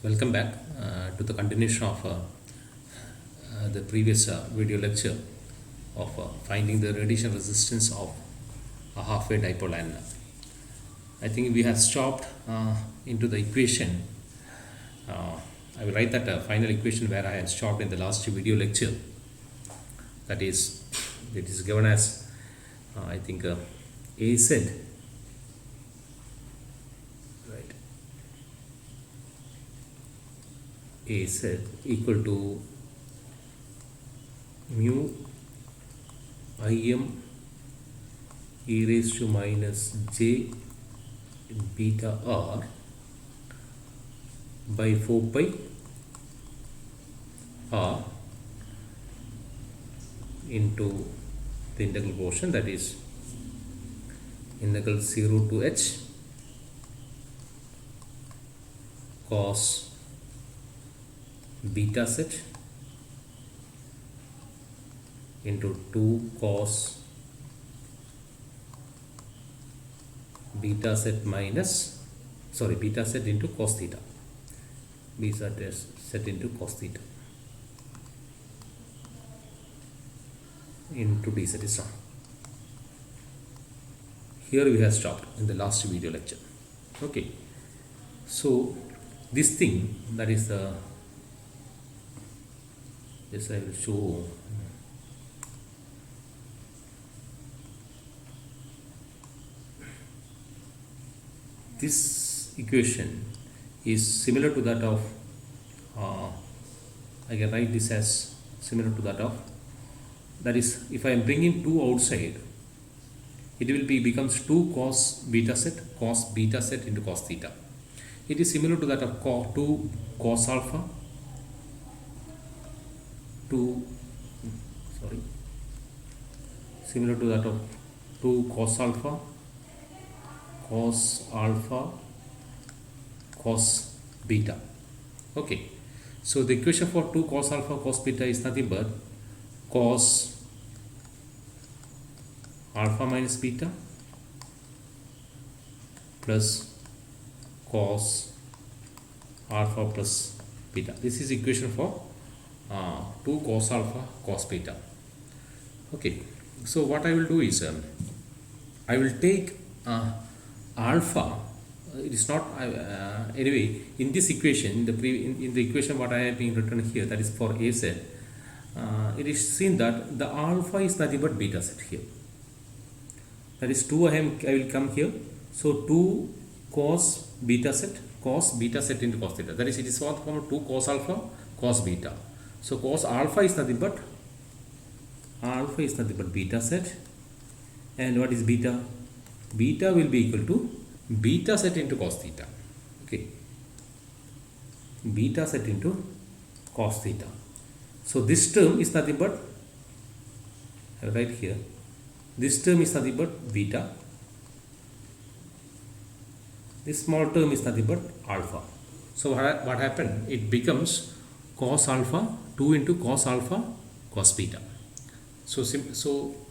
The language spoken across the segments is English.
Welcome back to the continuation of the previous video lecture of finding the radiation resistance of a half-wave dipole, and I think we have stopped into the equation. I will write that final equation where I had stopped in the last video lecture. That is, it is given as I think AZ, right? AZ equal to mu Im e raised to minus j beta r by 4 pi r into the integral portion, that is integral 0 to h cos beta set into 2 cos beta set beta set into cos theta, beta set into cos theta into dz is wrong. Here we have stopped in the last video lecture. Okay, so this thing, that is the this I will show. This equation is similar to that of I can write this as similar to that of, that is, if I am bringing 2 outside, it will becomes 2 cos beta set into cos theta. It is similar to that of 2 cos alpha similar to that of 2 cos alpha cos beta. Okay, so the equation for 2 cos alpha cos beta is nothing but cos alpha minus beta plus cos alpha plus beta. This is equation for 2 cos alpha cos beta. Okay, so what I will do is I will take alpha. It is not anyway in this equation, in the equation what I have been written here, that is for AZ, it is seen that the alpha is nothing but beta set here. That is 2 I will come here. So 2 cos beta set into cos theta. That is, it is what form 2 cos alpha cos beta. So cos alpha is nothing but beta set, and what is beta? Beta will be equal to beta set into cos theta. Okay, beta set into cos theta. So this term is nothing but, I will write here, this term is nothing but beta, this small term is nothing but alpha. So what happened? It becomes cos alpha 2 into cos alpha cos beta. So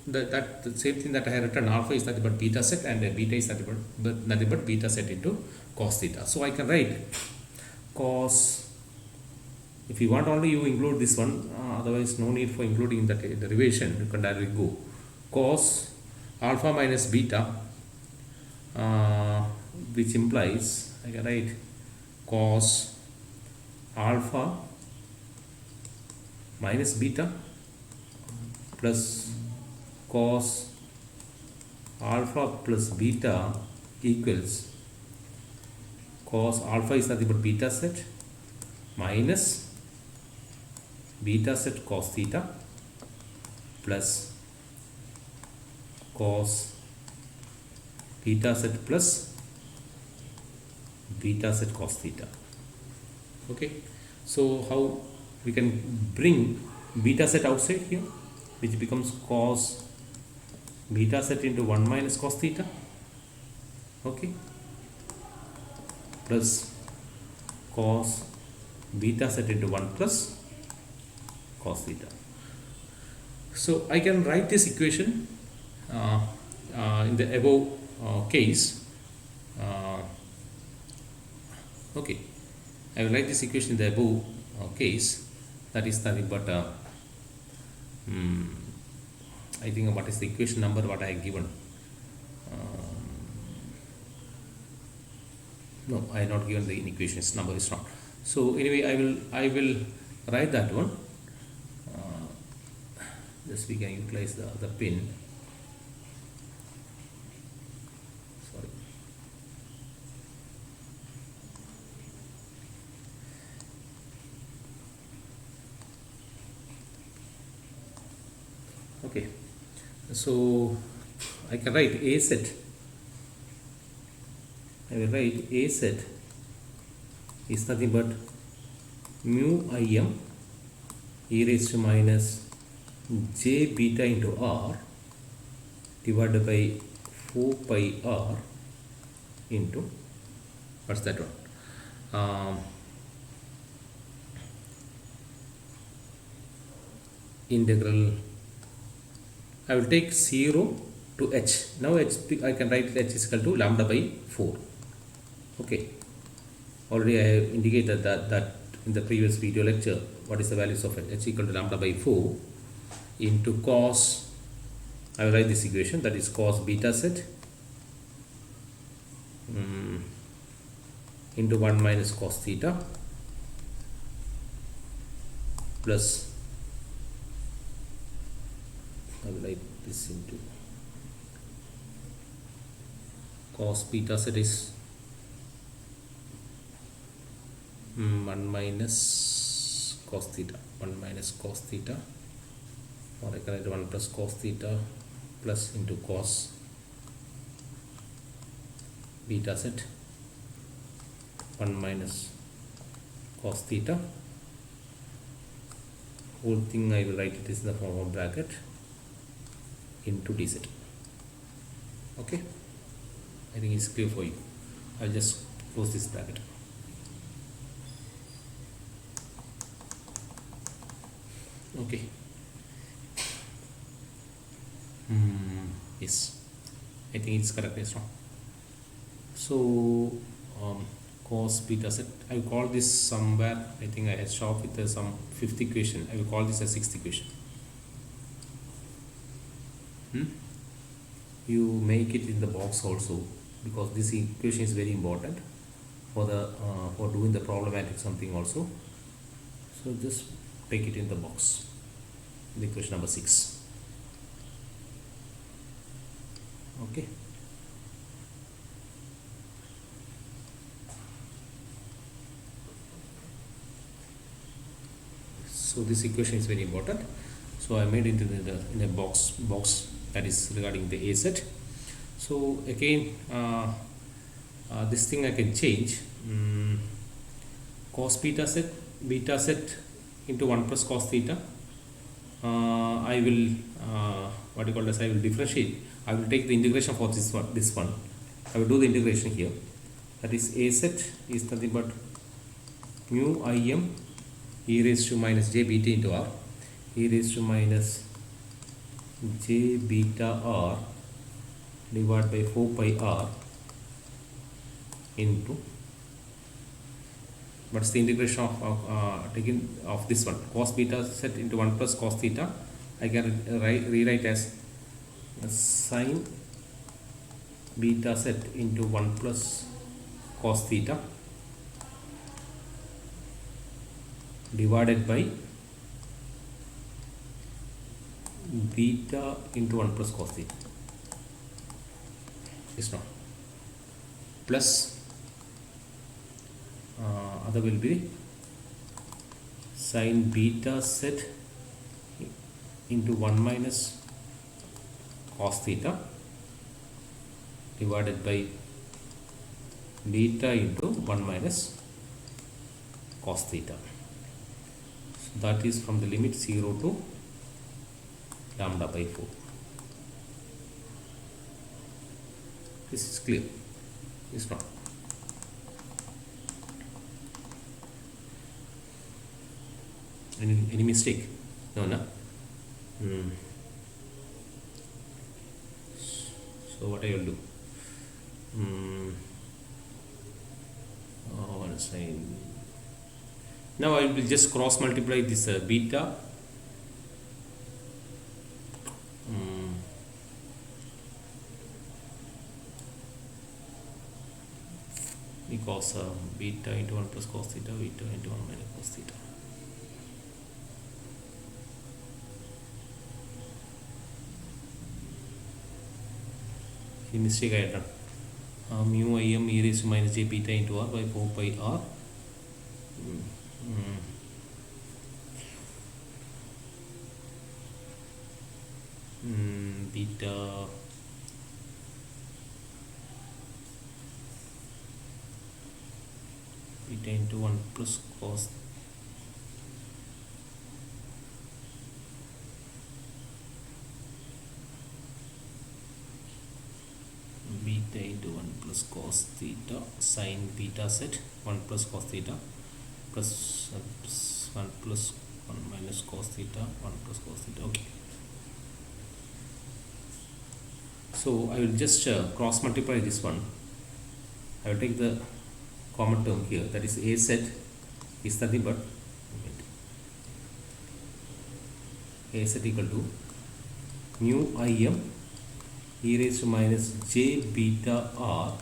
that the same thing that I have written, alpha is nothing but beta set and beta is nothing but beta set into cos theta. So I can write cos, if you want only you include this one, otherwise no need for including the derivation, you can directly go cos alpha minus beta, which implies I can write cos alpha minus beta plus cos alpha plus beta equals cos alpha is nothing but beta set minus beta set cos theta plus cos beta set plus beta set cos theta. Okay, so how we can bring beta set outside here, which becomes cos beta set into 1 minus cos theta, okay, plus cos beta set into 1 plus cos theta. So I can write this equation in the above case. Okay, I will write this equation in the above case. That is nothing but I think what is the equation number what I have given. No, I have not given the equations number is wrong. So anyway, I will write that one. Just we can utilize the pin. Sorry. Okay. So I can write A set. I will write A set is nothing but mu im e raised to minus j beta into r divided by 4 pi r into what's that one? Integral. I will take 0 to h. Now h I can write h is equal to lambda by 4. Okay. Already I have indicated that in the previous video lecture. What is the values of h equal to lambda by 4 into cos. I will write this equation, that is cos beta set into 1 minus cos theta plus, I will write this into cos beta set is 1 minus cos theta, 1 minus cos theta, or I can write 1 plus cos theta plus into cos beta set 1 minus cos theta. Whole thing I will write it is in the form of bracket into dz. Okay, I think it's clear for you. I'll just close this bracket. Okay. Yes, I think it's correct. Yes, wrong. So cos beta set, I will call this somewhere, I think I had shot with some fifth equation. I will call this a sixth equation. You make it in the box also, because this equation is very important for the for doing the problematic something also. So just take it in the box, the equation number 6. Okay. So this equation is very important. So I made it in a box that is regarding the A set. So again, this thing I can change. Cos beta set into 1 plus cos theta. I will what you call as I will differentiate. I will take the integration for this one. I will do the integration here. That is A set is nothing but mu im e raised to minus j beta into r, e raised to minus j beta r divided by 4 pi r into, what's the integration of taking of this one, cos beta set into 1 plus cos theta. I can rewrite as sin beta set into 1 plus cos theta divided by beta into 1 plus cos theta. Is not plus other will be sin beta set into 1 minus cos theta divided by beta into 1 minus cos theta. So that is from the limit 0 to lambda by 4. This is clear. It's not. Any mistake? No, no. So what I will do? What is saying? Now I will just cross multiply this beta because beta into 1 plus cos theta, beta into 1 minus cos theta. Mistake I had done. Mu im e raised to minus j beta into r by 4 pi r. Beta into 1 plus cos beta into 1 plus cos theta sin beta set 1 plus cos theta plus 1 plus 1 minus cos theta 1 plus cos theta. Okay, so I will just cross multiply this one. I will take the common term here, that is a set is nothing but a set equal to mu im e raised to minus j beta r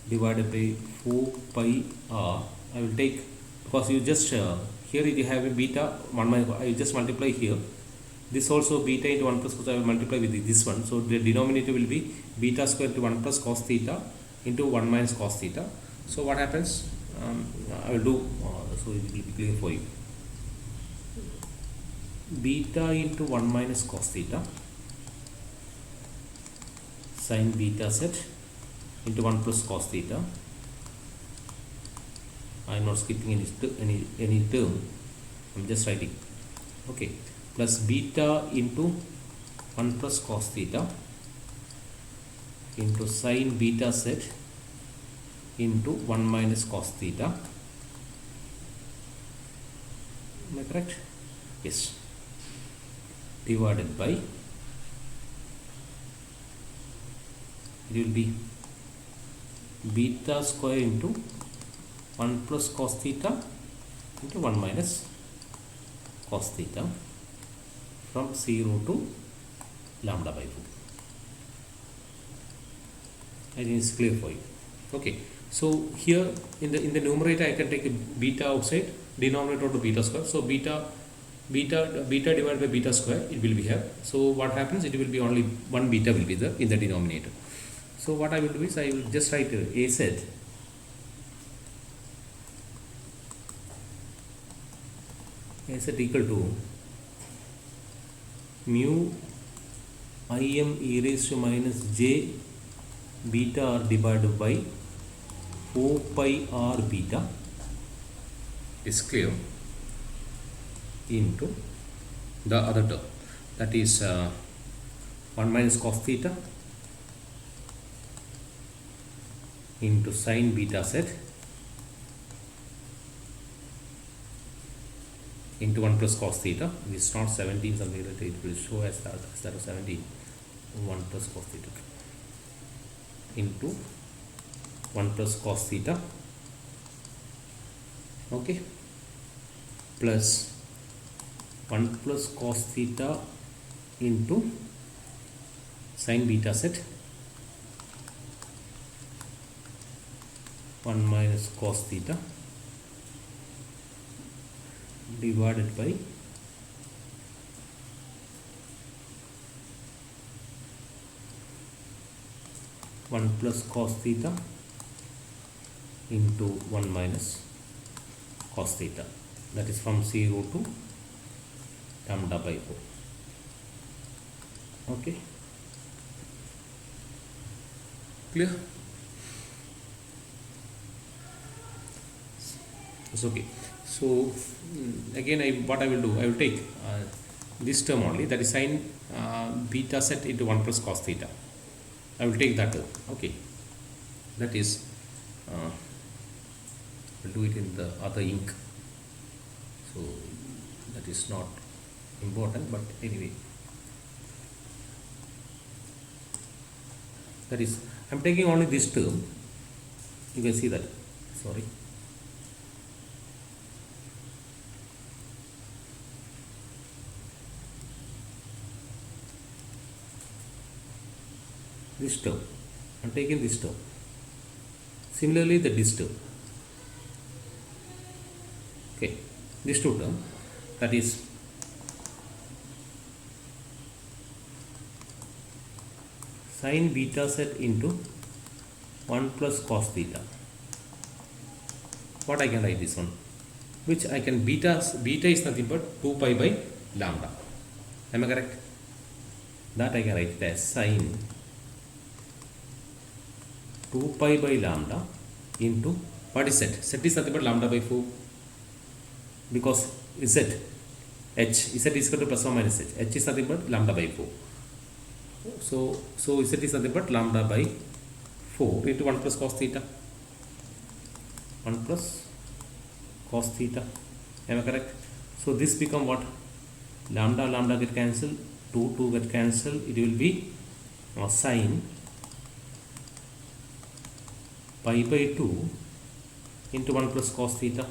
divided by 4 pi r. I will take, because you just here you have a beta 1 minus, I will just multiply here this also beta into 1 plus cos. I will multiply with this one, so the denominator will be beta square into 1 plus cos theta into 1 minus cos theta. So what happens, I will do so it will be clear for you. Beta into 1 minus cos theta sin beta set into 1 plus cos theta. I am not skipping any term, I am just writing. Okay, plus beta into 1 plus cos theta into sin beta set into 1 minus cos theta. Am I correct? Yes. Divided by, it will be beta square into 1 plus cos theta into 1 minus cos theta from 0 to lambda by 4. I think it's clear for you. Okay, so here in the numerator I can take a beta outside, denominator to beta square. So beta divided by beta square, it will be here. So what happens, it will be only one beta will be there in the denominator. So what I will do is I will just write a set equal to mu im e raised to minus j beta r divided by 4 pi r beta is clear into the other term, that is 1 minus cos theta into sin beta set into 1 plus cos theta. It is not 17 something like that, it will show as that of 17, 1 plus cos theta into 1 plus cos theta, okay, plus 1 plus cos theta into sin beta set 1 minus cos theta divided by one plus cos theta into 1 minus cos theta, that is from 0 to lambda by 4. Okay, clear? It's okay. So again what I will do, I will take this term only, that is sin beta set into 1 plus cos theta. I will take that term. Okay, that is we'll do it in the other ink, so that is not important, but anyway, that is I'm taking only this term. You can see that, sorry, this term, I'm taking this term. Similarly, this term. Okay, this two term, that is sin beta set into 1 plus cos theta. What I can write this one? Which I can beta is nothing but 2 pi by lambda. Am I correct? That I can write it as sin 2 pi by lambda into what is set? Set is nothing but lambda by 4, because z z is equal to plus or minus h is nothing but lambda by 4. So z is nothing but lambda by 4 into 1 plus cos theta. 1 plus cos theta. Am I correct? So this become what? Lambda get cancelled, 2 get cancelled. It will be sin pi by 2 into 1 plus cos theta.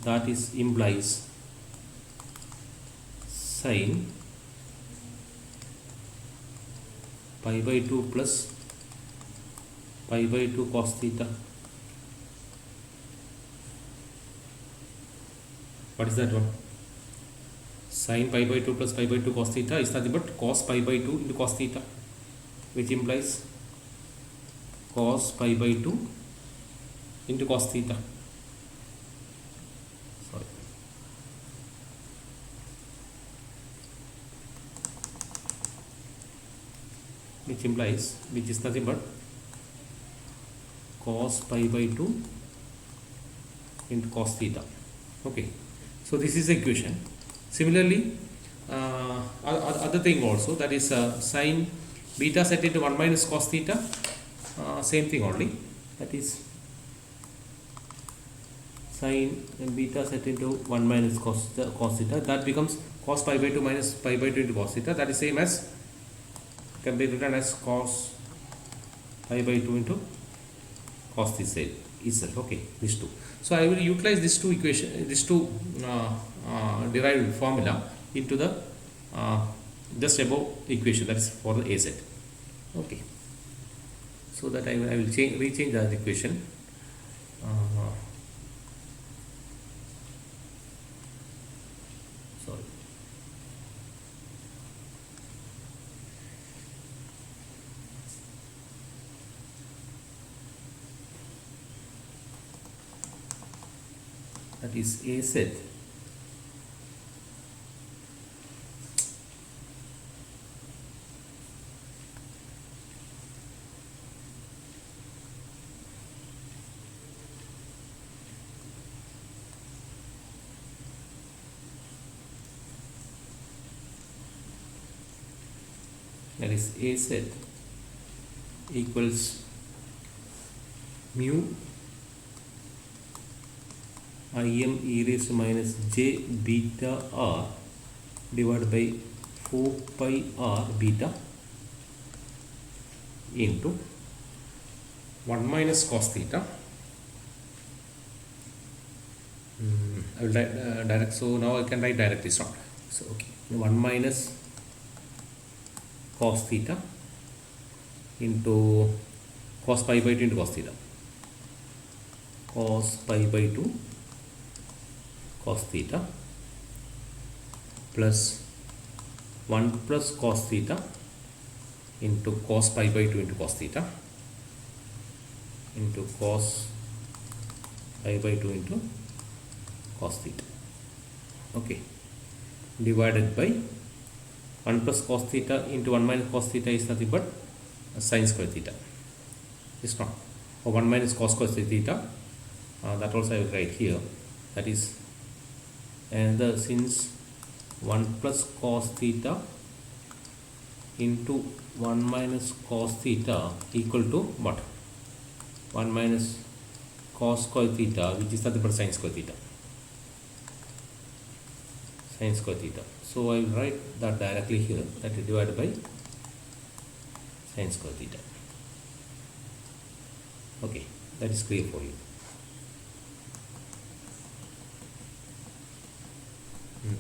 That is implies sin pi by 2 plus pi by 2 cos theta. What is that one? Sin pi by 2 plus pi by 2 cos theta is nothing but cos pi by 2 into cos theta, which implies cos pi by 2 into cos theta. Sorry. Which is nothing but cos pi by 2 into cos theta. Okay. So this is the equation. Similarly, other thing also, that is sin beta set into 1 minus cos theta. Same thing only. That is sin beta set into 1 minus cos theta. That becomes cos pi by 2 minus pi by 2 into cos theta. That is same as, can be written as cos pi by 2 into cos this itself. Okay, these two. So I will utilize these two derived formula into the just above equation, that is for the AZ. Okay. So that I will rechange that equation. Sorry. That is AZ that is AZ equals mu Im e raised to minus j beta r divided by 4 pi r beta into 1 minus cos theta. I will direct, so now I can write directly. So okay, 1 minus cos theta into cos pi by 2 into cos theta, cos pi by 2 cos theta plus 1 plus cos theta into cos pi by 2 into cos theta into cos pi by 2 into cos theta. Okay, divided by 1 plus cos theta into 1 minus cos theta is nothing but sin square theta. It's not, or 1 minus cos square theta. That also I will write here. That is, and since 1 plus cos theta into 1 minus cos theta equal to what? 1 minus cos square theta, which is nothing but sin square theta. Sin square theta. So I will write that directly here, that is divided by sin square theta. Okay, that is clear for you.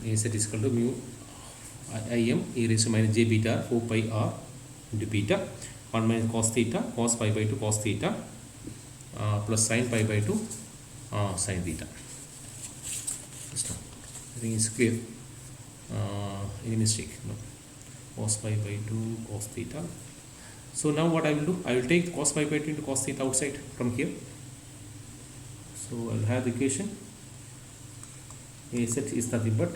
AZ is equal to mu Im e raised to minus j beta 4 pi r into beta, 1 minus cos theta, cos pi by 2 cos theta, plus sin pi by 2 sin theta. Just now, I think it's clear. Any mistake? No. Cos pi by 2 cos theta. So now what I will do? I will take cos pi by 2 into cos theta outside from here. So I will have the equation. Az is nothing but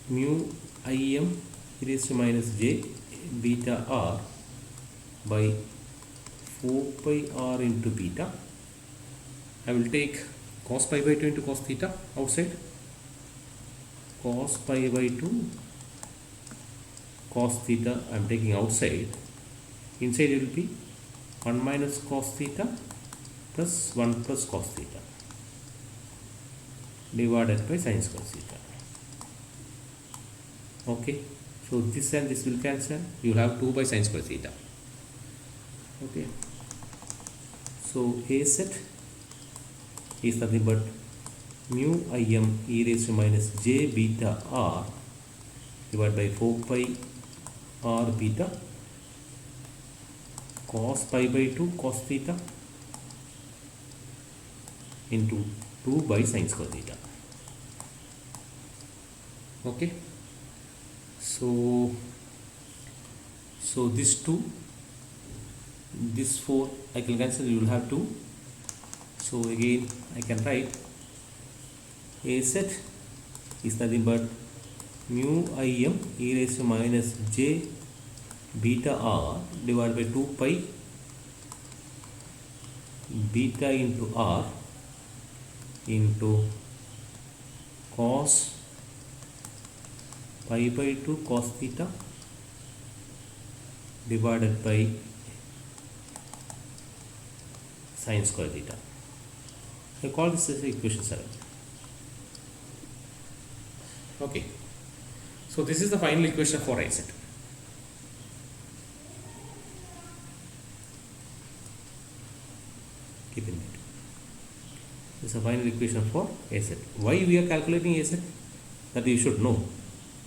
mu im e raised to minus j beta r by 4 pi r into beta. I will take cos pi by 2 into cos theta outside. Cos pi by 2 cos theta I am taking outside. Inside it will be 1 minus cos theta plus 1 plus cos theta divided by sin square theta. Okay, so this and this will cancel. You will have 2 by sin square theta. Okay, so Az is nothing but mu im e raised to minus j beta r divided by 4 pi r beta cos pi by 2 cos theta into 2 by sin square theta. Okay, so this 2, this 4 I can cancel. You will have 2. So again I can write Az is nothing but mu im e raised to minus j beta r divided by 2 pi beta into r into cos pi by 2 cos theta divided by sin square theta. I call this as equation 7. Okay, so this is the final equation for Az. Keep in mind, this is the final equation for Az. Why we are calculating Az? That you should know,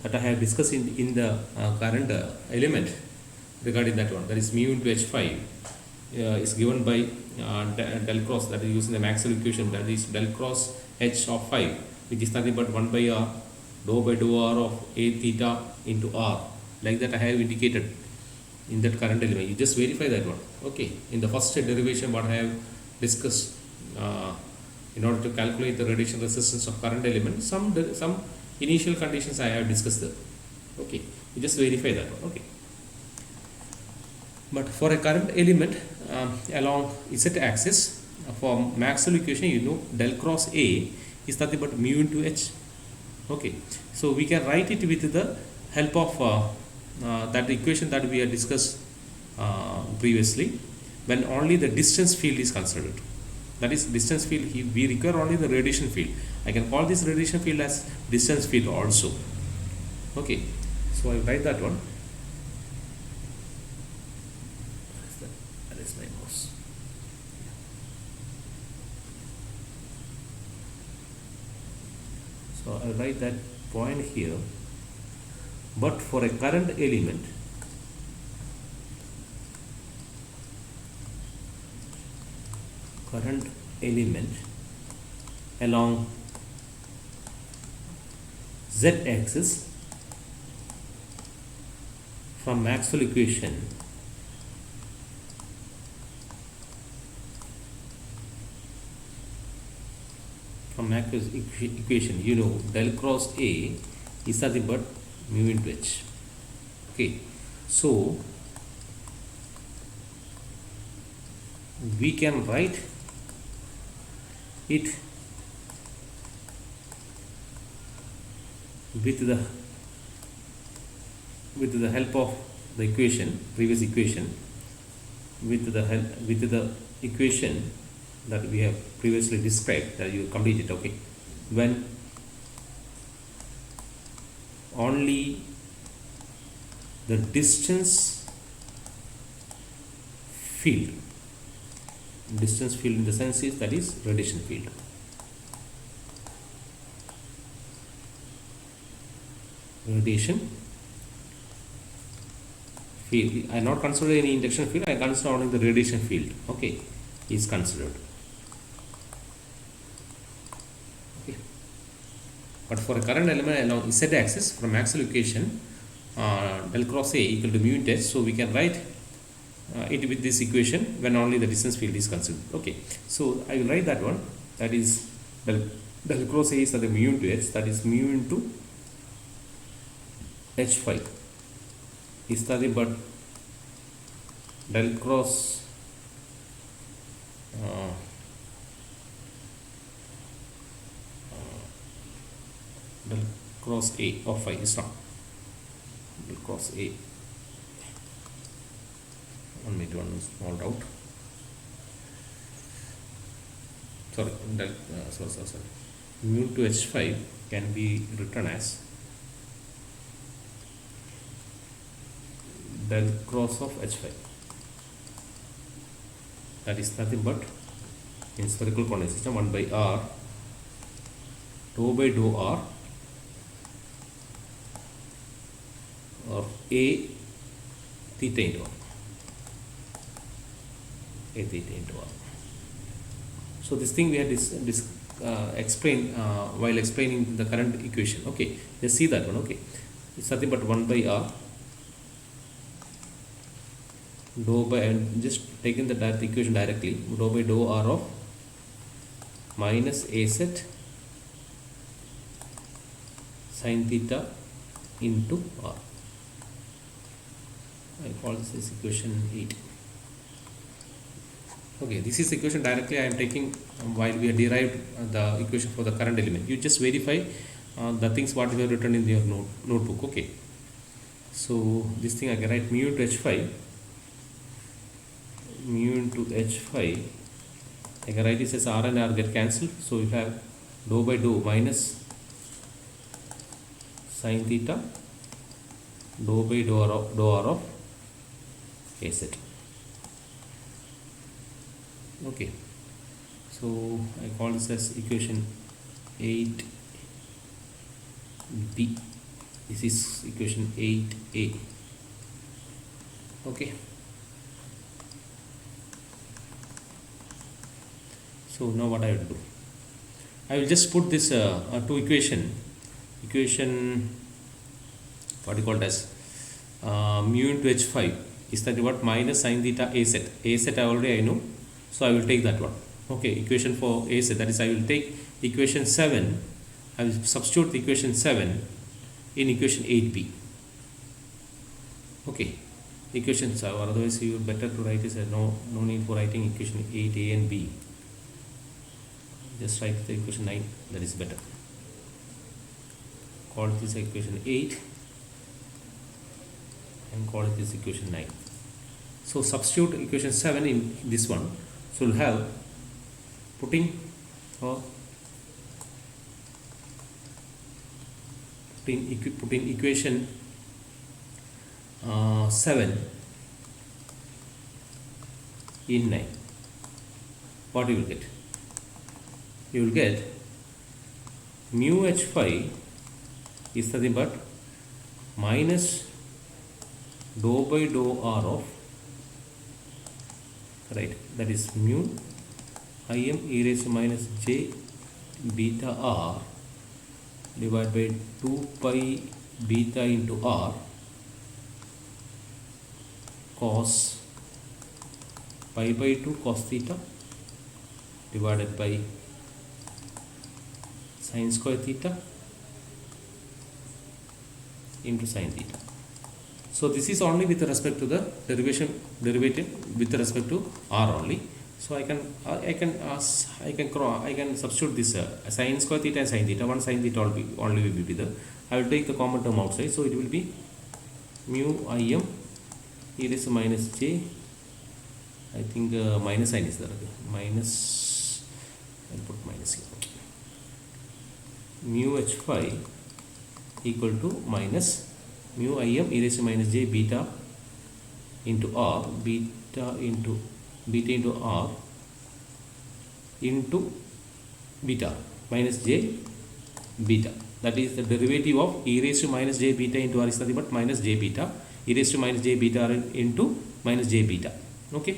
that I have discussed in the current element regarding that one. That is mu into h5 is given by del cross, that is using the Maxwell equation, that is del cross h of 5, which is nothing but 1 by r dou by dou r of a theta into r. Like that I have indicated in that current element. You just verify that one. Okay, in the first derivation what I have discussed, in order to calculate the radiation resistance of current element, some initial conditions I have discussed there. Okay, you just verify that one. Okay, but for a current element along z axis, for Maxwell equation, you know del cross A is nothing but mu into h. Okay, so we can write it with the help of that equation that we have discussed previously, when only the distance field is considered. That is distance field, we require only the radiation field. I can call this radiation field as distance field also. Okay, so I write that one. That is my mouse. So I write that point here. But for a current element, along z axis from Maxwell equation, you know del cross A is nothing but mu into h. Okay, so we can write it with the help of the equation, previous equation, with the equation that we have previously described, that you complete it. Okay, when only the distance field in the sense is, that is radiation field. field. I not consider any induction field, I consider only the radiation field. Okay, is considered. Okay. But for a current element along z axis from Maxwell equation, del cross A equal to mu into H, so we can write it with this equation when only the distance field is considered. Okay, so I will write that one, that is del cross A is the mu into H, that is mu into H phi is nothing but del cross del cross A of phi is not del cross A. One small doubt. Sorry, sorry. Mu to H phi can be written as del cross of H phi. That is nothing but in spherical coordinate system 1 by r dou by dou r of A theta into r. A theta into r. So this thing we had explained while explaining the current equation. Okay, let's see that one. Okay, it's nothing but 1 by r dou by, and just taking the equation directly, dou by dou r of minus a set sin theta into r. I call this as equation 8. Okay, this is equation directly I am taking while we have derived the equation for the current element. You just verify the things what you have written in your notebook. Okay, so this thing I can write mu into H phi, mu into H phi, I can write this as r and r get cancelled, so we have dou by dou minus sin theta dou by dou r of a set. Okay, so I call this as equation 8b. This is equation 8a. Okay, so now what I will do, I will just put this two equation what you call it as mu into H phi is that what minus sin theta a set. A set I know, so I will take that one. Okay, equation for a set, that is I will take equation 7, I will substitute the equation 7 in equation 8b. Okay, equation 7, otherwise you better to write this, no need for writing equation 8a and b. Just write the equation 9, that is better. Call this equation 8 and call it this equation 9. So substitute equation 7 in this one. So we'll have putting equation 7 in 9. What you will get? You will get mu H phi is nothing but minus dou by dou r of, right, that is mu im e raised to minus j beta r divided by 2 pi beta into r cos pi by 2 cos theta divided by sin square theta into sin theta. So this is only with respect to the derivative with respect to r only. So I can substitute this sin square theta and sin theta. One sin theta only will be there. I will take the common term outside, so it will be mu im e raised to minus j. I think minus sign is there. Minus, I'll put minus here. Mu H phi equal to minus mu im e raised to minus j beta into r, beta into r into beta minus j beta. That is the derivative of e raised to minus j beta into r is nothing but minus j beta e raised to minus j beta r into minus j beta, okay,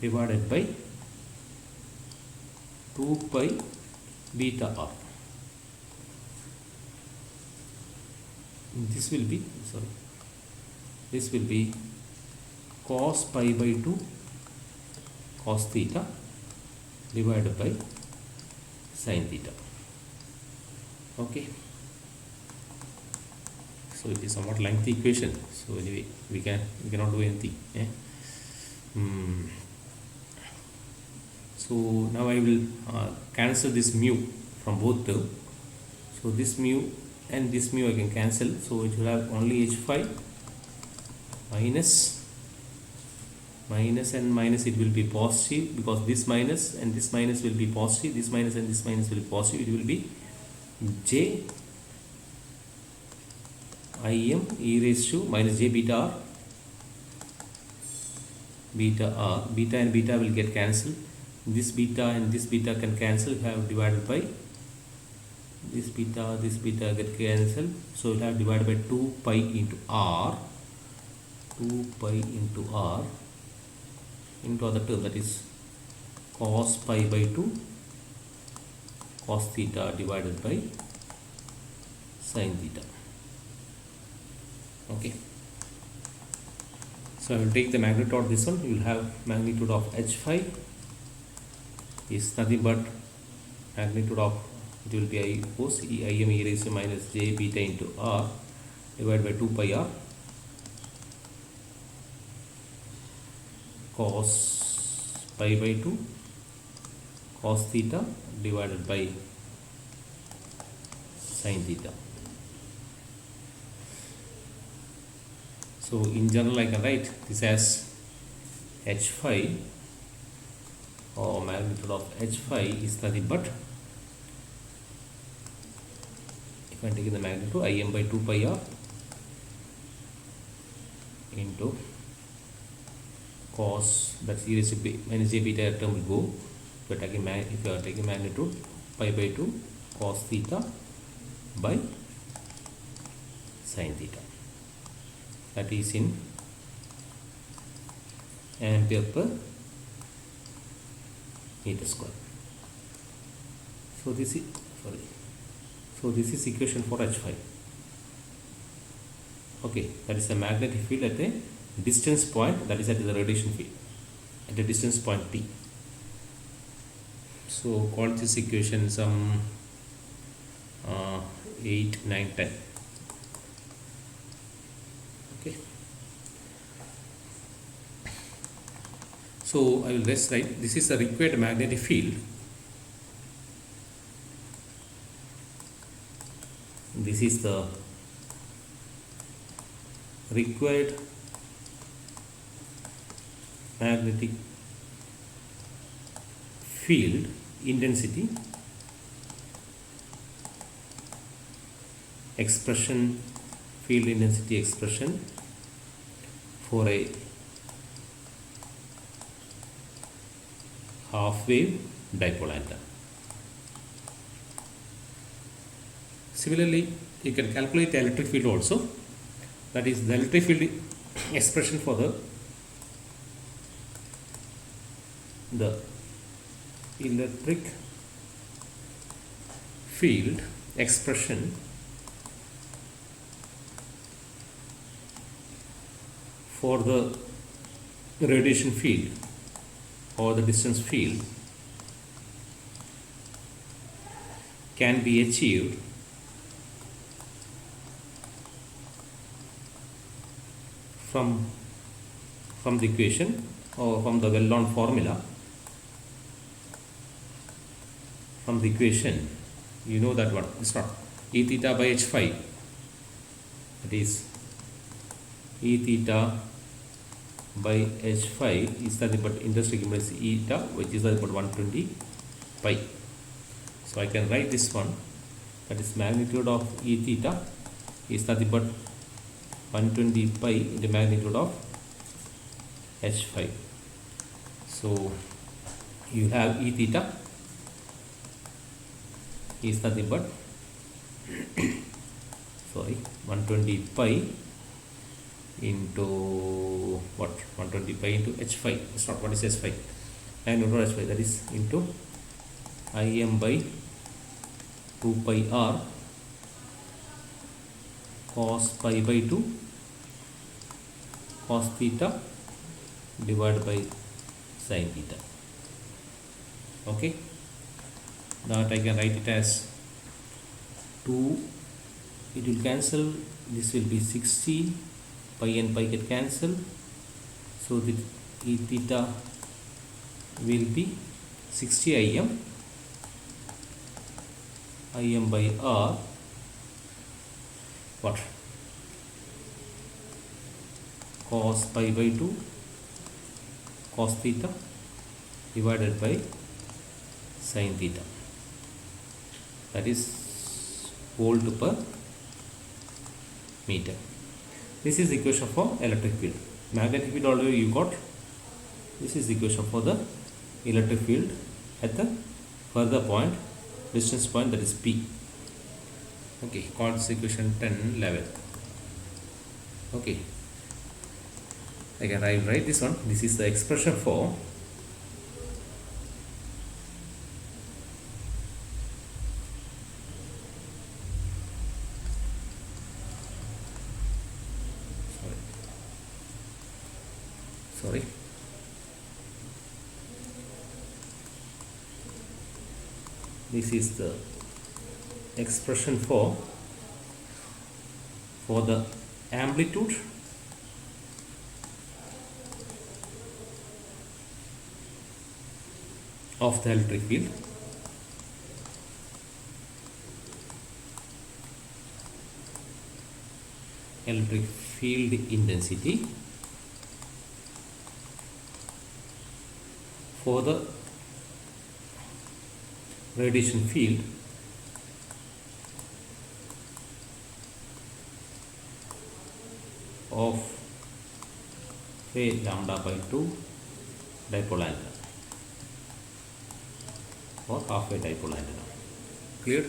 divided by 2 pi beta r. This will be, sorry, this will be cos pi by 2 cos theta divided by sin theta, okay. So it is somewhat lengthy equation, so anyway we cannot do anything, eh? So now I will cancel this mu from both terms. So this mu and this mu I can cancel, so it will have only h phi minus and minus, it will be positive because this minus and this minus will be positive, this minus and this minus will be positive, it will be j im e raised to minus j beta r, beta and beta will get cancelled, this beta and this beta can cancel, have divided by this beta get cancelled, so we'll have divided by 2 pi into r, 2 pi into r into other term, that is cos pi by 2 cos theta divided by sin theta, okay. So I will take the magnitude of this one. You will have magnitude of h phi is nothing but magnitude of, it will be I suppose im e raised to minus j beta into r divided by 2 pi r cos pi by 2 cos theta divided by sin theta. So in general I can write this as h phi, or magnitude of h phi is nothing but, if I take the magnitude, im by 2 pi r into cos, that's e raised to minus j beta term will go, if you are taking magnitude pi by 2 cos theta by sin theta, that is in ampere per meter square. So this is, sorry, so this is equation for h phi, okay, that is the magnetic field at a distance point, that is at the radiation field at a distance point t. So call this equation some 8, 9, 10, okay. So I will just write, this is the required magnetic field, this is the required magnetic field intensity expression, field intensity expression for a half wave dipole antenna. Similarly, you can calculate the electric field also, that is the electric field expression for the electric field expression for the radiation field or the distance field can be achieved from the equation or from the well-known formula. From the equation, you know that what, it's not e theta by h phi, that is e theta by h phi is nothing but intrinsic impedance eta, which is nothing but 120 pi. So I can write this one, that is magnitude of e theta is nothing but 120 pi into magnitude of h phi. So you have e theta is nothing but 120 pi into what, 120 pi into h5, it's not, what is h5, 9 over h5, that is into Im by 2 pi r cos pi by 2 cos theta divided by sin theta. Okay, that I can write it as 2, it will cancel, this will be 60, pi and pi get cancelled, so the E theta will be 60 Im by r, what, cos pi by 2 cos theta divided by sin theta, that is volt per meter. This is the equation for electric field. Magnetic field already you got. This is the equation for the electric field at the further point, distance point, that is P. Okay, call this equation 10, 11. Okay, I can write this one. This is the expression for sorry, this is the expression for the amplitude of the electric field intensity for the radiation field of say lambda by 2 dipole antenna or half-wave dipole antenna. Clear?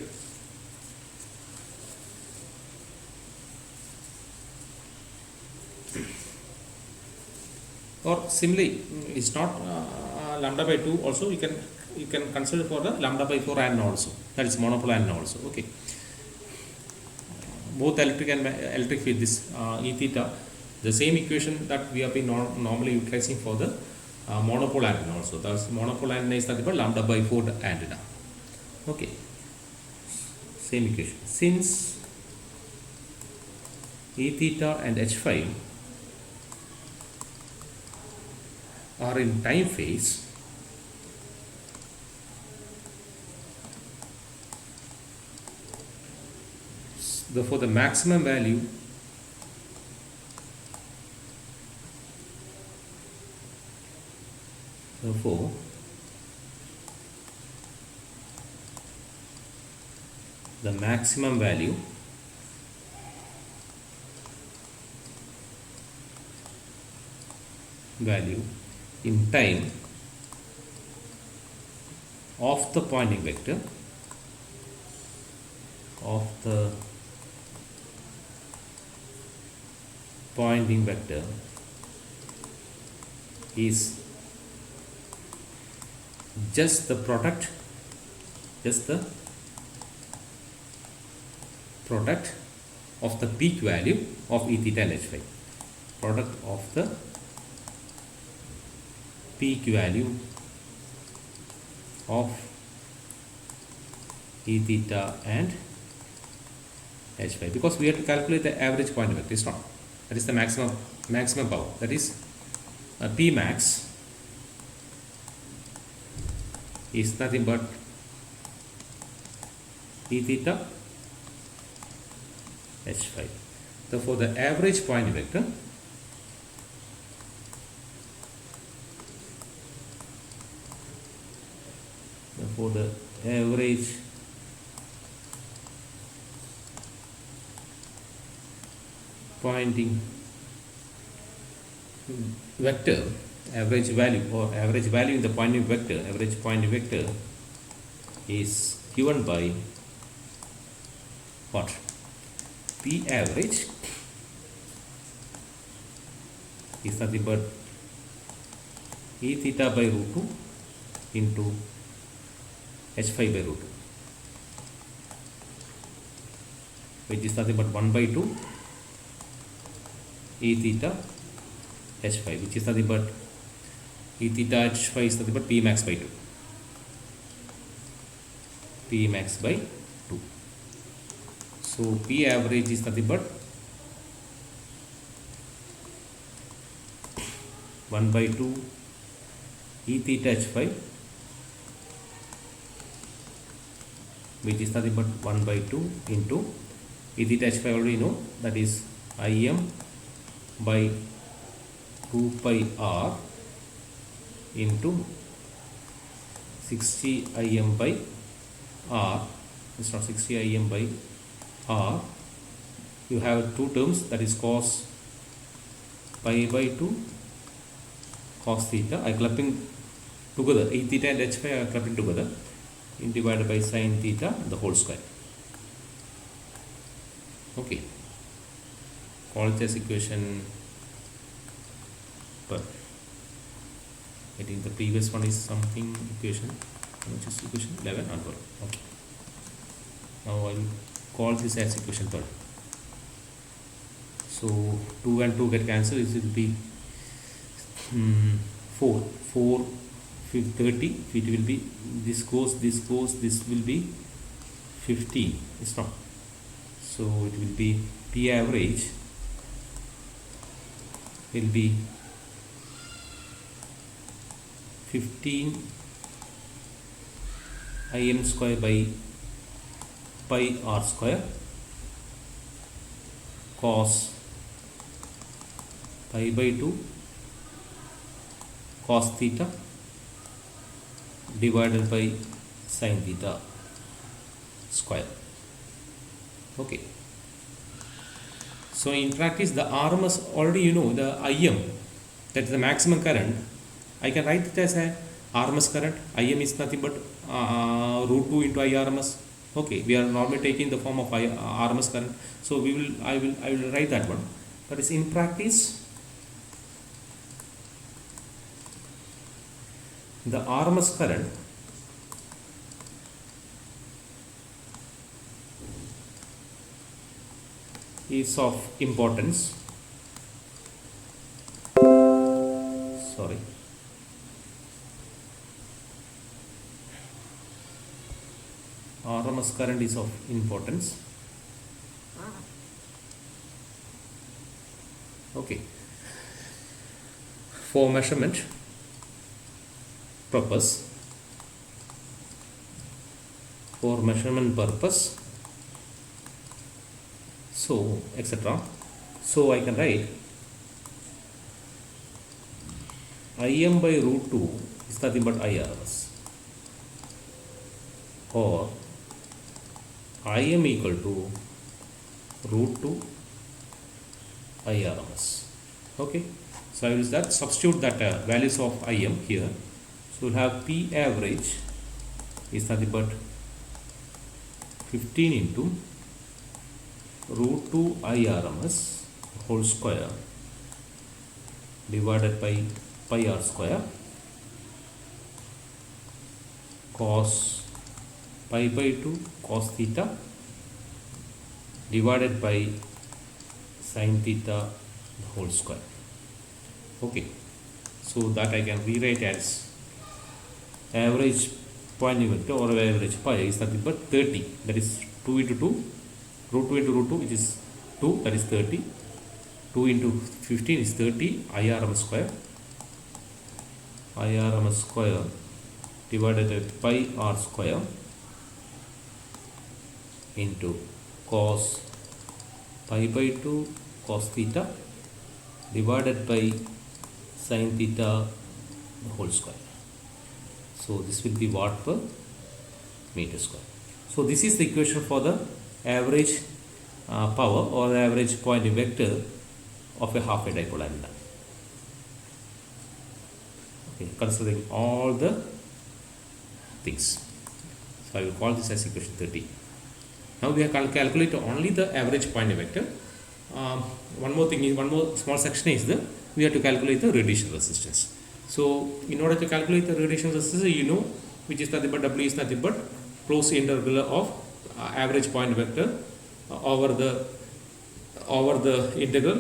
Or similarly, it's not lambda by 2 also, you can consider for the lambda by 4 antenna also, that is monopole antenna also. Okay, both electric and electric field, this E theta, the same equation that we have been normally utilizing for the monopole antenna also. Thus monopole antenna is nothing but lambda by 4 antenna. Okay, same equation. Since E theta and H5 are in time phase, therefore the maximum value therefore the maximum value in time of the Poynting vector is just the product of the peak value of E theta and H5, product of the peak value of E theta and H5, because we have to calculate the average Poynting vector. It's not, that is the maximum power, that is P max is nothing but E theta H5. Therefore the average Poynting vector Poynting vector, average value in the Poynting vector, average Poynting vector is given by what? P average is nothing but E theta by root 2 into H phi by root 2, which is nothing but 1 by 2 E theta H phi, which is nothing but E theta H phi is nothing but P max by 2. P max by 2. So P average is nothing but 1 by 2 E theta H phi, which is nothing but 1 by 2 into E theta H phi already know, that is Im by 2 pi r into 60 Im by r. It's not 60 Im by r. You have two terms, that is cos pi by 2 cos theta. I clubbing together, E theta and H phi are clubbing together, in divided by sin theta the whole square. Okay, call this equation, but I think the previous one is something equation, which is equation 11 and 12. Okay, now I will call this as equation 12. So 2 and 2 get cancelled, it will be 4 30, it will be, this goes, this will be 15, it's not, so it will be P average will be 15 Im square by pi r square cos pi by 2 cos theta divided by sin theta square. Okay, so in practice the RMS already you know, the Im, that is the maximum current, I can write it as a RMS current. Im is nothing but root 2 into IRMS. Okay, we are normally taking the form of RMS current, so I will write that one. But it's in practice the RMS current is of importance. Sorry. RMS current is of importance. Okay. For measurement purpose, so etc. So I can write Im by root 2 is nothing but IRMS, or Im equal to root 2 IRMS. Okay, so I will substitute that values of Im here. So we'll have P average is nothing but 15 into root 2 IRMS whole square divided by pi r square cos pi by 2 cos theta divided by sin theta the whole square. Okay, so that I can rewrite as average Poynting vector or average pi is nothing but 30, that is 2 into 2, root 2 into root 2, which is 2, that is 30, 2 into 15 is 30 IRMS square divided by pi r square into cos pi by 2 cos theta divided by sin theta the whole square. So this will be watt per meter square. So this is the equation for the average power or the average Poynting vector of a half-wave dipole antenna. Okay, considering all the things. So I will call this as equation 30. Now we have calculated only the average Poynting vector. One more thing is, one more small section is the we have to calculate the radiation resistance. So in order to calculate the radiation resistance, you know, which is nothing but W is nothing but closed integral of average point vector over the integral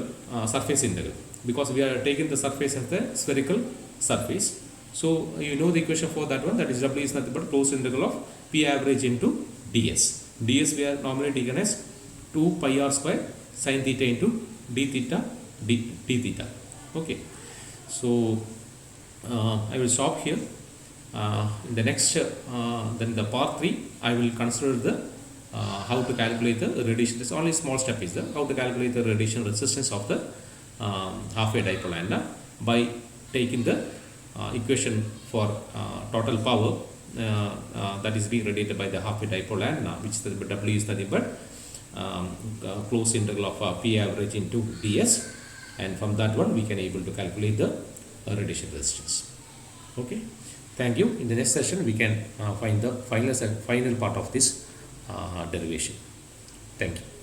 surface integral, because we are taking the surface as the spherical surface. So you know the equation for that one, that is W is nothing but closed integral of P average into ds. ds we are normally taken as 2 pi r square sin theta into d theta d theta. Okay, so I will stop here. In the next then the part 3 I will consider the how to calculate the radiation. This only small step is the how to calculate the radiation resistance of the half-wave dipole antenna by taking the equation for total power that is being radiated by the half-wave dipole antenna, which the W is nothing but closed integral of P average into ds, and from that one we can able to calculate the radiation resistance. Okay, thank you. In the next session we can find the final part of this derivation. Thank you.